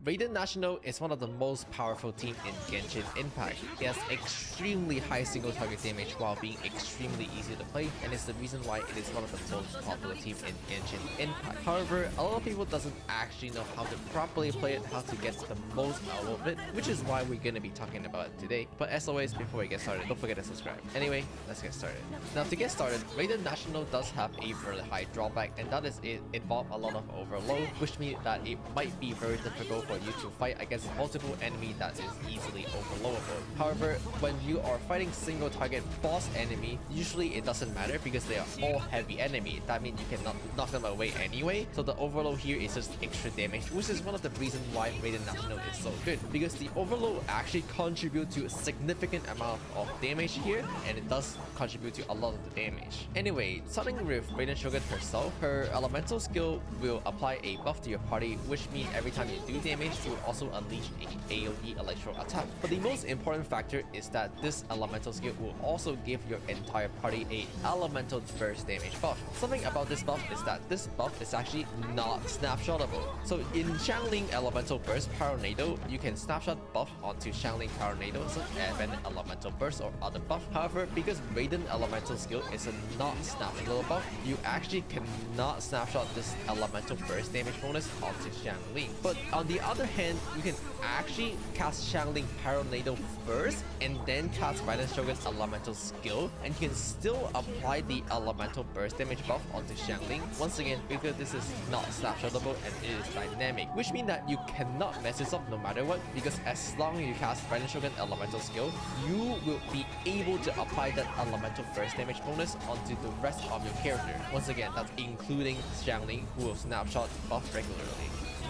Raiden National is one of the most powerful teams in Genshin Impact. It has extremely high single target damage while being extremely easy to play, and it's the reason why it is one of the most popular teams in Genshin Impact. However, a lot of people doesn't actually know how to properly play it, how to get the most out of it, which is why we're gonna be talking about it today. But as always, before we get started, don't forget to subscribe. Anyway, let's get started. Now to get started, Raiden National does have a very high drawback, and that is it involves a lot of overload, which means that it might be very difficult for you to fight against multiple enemies that is easily overloadable. However, when you are fighting single target boss enemy, usually it doesn't matter because they are all heavy enemy. That means you cannot knock them away anyway. So the overload here is just extra damage, which is one of the reasons why Raiden National is so good, because the overload actually contributes to a significant amount of damage here, and it does contribute to a lot of the damage. Anyway, starting with Raiden Shogun herself, her elemental skill will apply a buff to your party, which means every time you do damage, you will also unleash a AoE electro attack. But the most important factor is that this elemental skill will also give your entire party a elemental burst damage buff. Something about this buff is that this buff is actually not snapshotable. So in Xiangling Elemental Burst Tornado, you can snapshot buff onto Xiangling Tornado such as an elemental burst or other buff. However, because Raiden elemental skill is a not snapshotable buff, you actually cannot snapshot this elemental burst damage bonus onto Xiangling. But on the other hand, you can actually cast Xiangling Tornado first and then cast Raiden Shogun's elemental skill, and you can still apply the elemental burst damage buff onto Xiangling. Once again, because this is not snapshotable and it is dynamic, which means that you cannot mess this up no matter what, because as long as you cast Raiden Shogun elemental skill, you will be able to apply that elemental burst damage bonus onto the rest of your character. Once again, that's including Xiangling, who will snapshot buff regularly.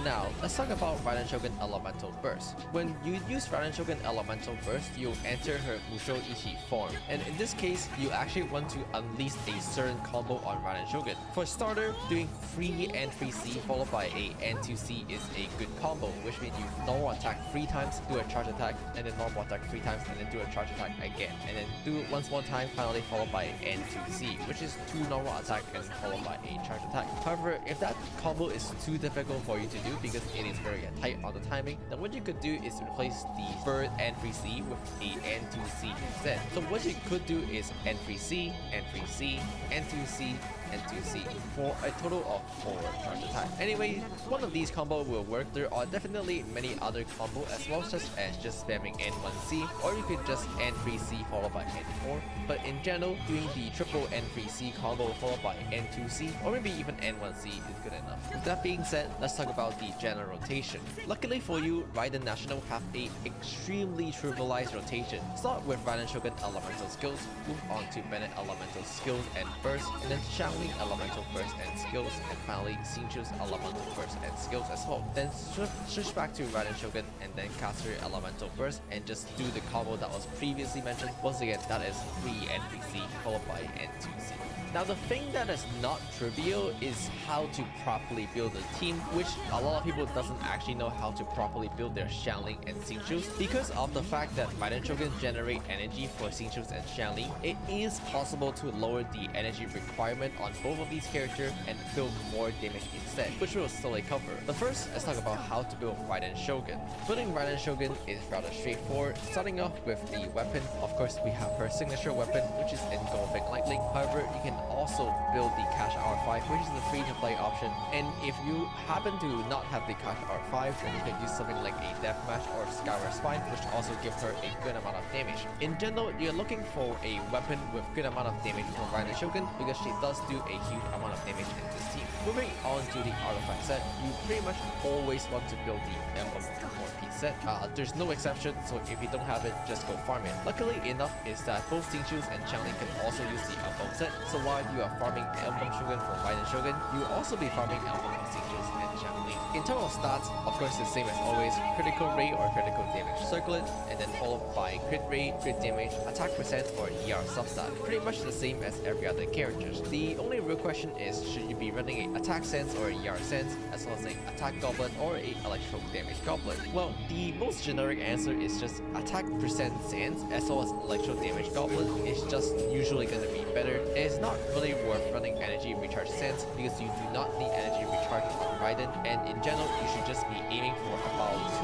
Now, let's talk about Raiden Shogun Elemental Burst. When you use Raiden Shogun Elemental Burst, you enter her Musho Ichi form. And in this case, you actually want to unleash a certain combo on Raiden Shogun. For starter, doing free N3C followed by a N2C is a good combo, which means you normal attack 3 times, do a charge attack, and then normal attack 3 times, and then do a charge attack again. And then do it once more time, finally followed by N2C, which is 2 normal attack and followed by a charge attack. However, if that combo is too difficult for you to do because it is very tight on the timing, then what you could do is replace the third N3C with a N2C instead. So what you could do is N3C, N3C, N2C, N2C for a total of 4 charge attacks. Anyway, one of these combos will work. There are definitely many other combos as well, such as just spamming N1C, or you could just N3C followed by N4. But in general, doing the triple N3C combo followed by N2C, or maybe even N1C is good enough. With that being said, let's talk about the general rotation. Luckily for you, Raiden National have a extremely trivialized rotation. Start with Raiden Shogun elemental skills, move on to Bennett elemental skills and burst, and then Xiangling elemental burst and skills, and finally Xingqiu's elemental burst and skills as well. Then switch back to Raiden Shogun and then cast her elemental burst and just do the combo that was previously mentioned. Once again, that is 3 N3C followed by N2C. Now the thing that is not trivial is how to properly build a team, which a lot of people doesn't actually know how to properly build their Xiangling and Xingqiu's. Because of the fact that Raiden Shogun generate energy for Xingqiu's and Xiangling, it is possible to lower the energy requirement on both of these characters and build more damage instead, which we'll slowly cover. But first, let's talk about how to build Raiden Shogun. Building Raiden Shogun is rather straightforward. Starting off with the weapon, of course we have her signature weapon, which is Engulfing Lightning. However, you can also build the Cash R5, which is the free-to-play option. And if you happen to not have the Cash R5, then you can use something like a Deathmatch or Skyward Spine, which also give her a good amount of damage. In general, you're looking for a weapon with good amount of damage from Raiden Shogun because she does do a huge amount of damage in this team. Moving on to the artifact set, you pretty much always want to build the Emblem of the 4-piece set. There's no exception, so if you don't have it, just go farm it. Luckily enough is that both Xingqiu's and Xiangling can also use the Emblem set, so while you are farming Emblem Shogun for Raiden Shogun, you will also be farming Emblem for Xingqiu's and Xiangling. In terms of stats, of course the same as always, critical rate or critical damage circlet, and then followed by crit rate, crit damage, attack percent, or ER substat. Pretty much the same as every other characters. The only real question is, should you be running a attack sense or a ER sense, as well as an attack goblin or a electro damage goblin? Well, the most generic answer is just attack percent sense as well as electro damage goblin is just usually gonna be better. It's not really worth running energy recharge sense because you do not need energy recharge on Raiden, and in general you should just be aiming for about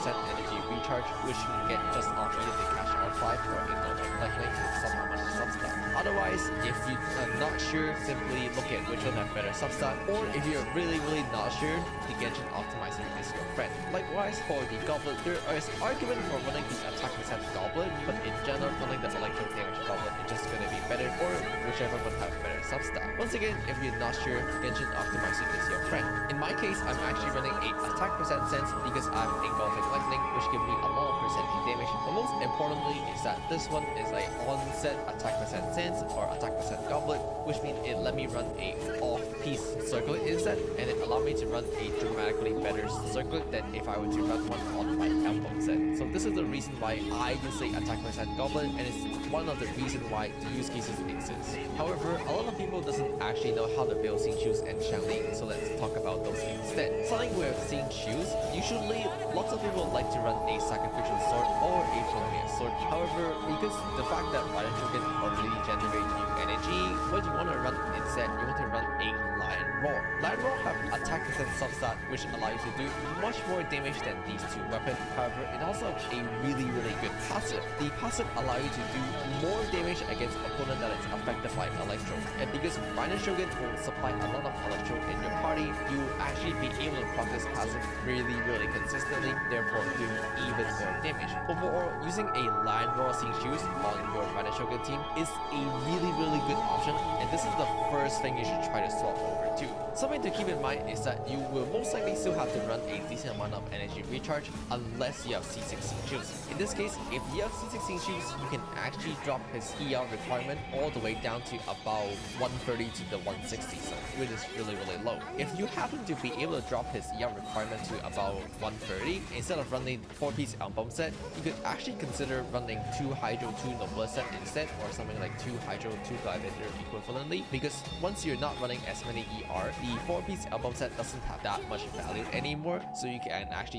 energy recharge, which you can get just off either the cash out 5 or a normal Lightning with some amount of substat. Otherwise, if you are not sure, simply look at which one have better substat, or if you're really not sure, the Genshin optimizer is your friend. Likewise, for the Goblet, there is argument for running the attack percent Goblet, but in general, running the electro damage Goblet is just gonna be better, or whichever one have better substat. Once again, if you're not sure, Genshin optimizer is your friend. In my case, I'm actually running a attack percent sense because I'm engulfing lightning, which give me a lot of percentage damage. But most importantly is that this one is a on-set attack percent sense or attack percent Goblet, which means it let me run a off-piece circlet instead, and it allowed me to run a dramatically better circlet than if I were to run one on my album set. So this is the reason why I use a attack percent Goblet, and it's one of the reasons why the use cases exist. However, a lot of people doesn't actually know how to build Xing Shoes and Shangli, so let's talk about those instead. Starting with Xing Shoes, usually lots of people like to run a sacrificial sword or a Felonious sword. However, because the fact that Raiden Shogun already generate new energy, what you want to run instead, you want to run a Lion Roar. Lion Roar have attack percent substat, which allow you to do much more damage than these two weapons. However, it also has a really good passive. The passive allow you to do more damage against opponent that is affected by electro. And because Raiden Shogun will supply a lot of electro in your party, you will actually be able to proc this passive really consistently, therefore doing even more damage. Overall, using a Lion Roar Xing Shoes on your Raiden Shogun team is a really good option, and this is the first thing you should try to swap over to. Something to keep in mind is that you will most likely still have to run a decent amount of energy recharge unless you have C6 Xing Shoes. In this case, if you have C6 Xing Shoes, you can actually drop his ER requirement all the way down to about 130 to the 160 zone, which is really low. If you happen to be able to drop his ER requirement to about 130, instead of running 4-piece album set, you could actually consider running 2 Hydro 2 Noble set instead, or something like 2 Hydro 2 Gladiator equivalently, because once you're not running as many ER, the 4-piece album set doesn't have that much value anymore, so you can actually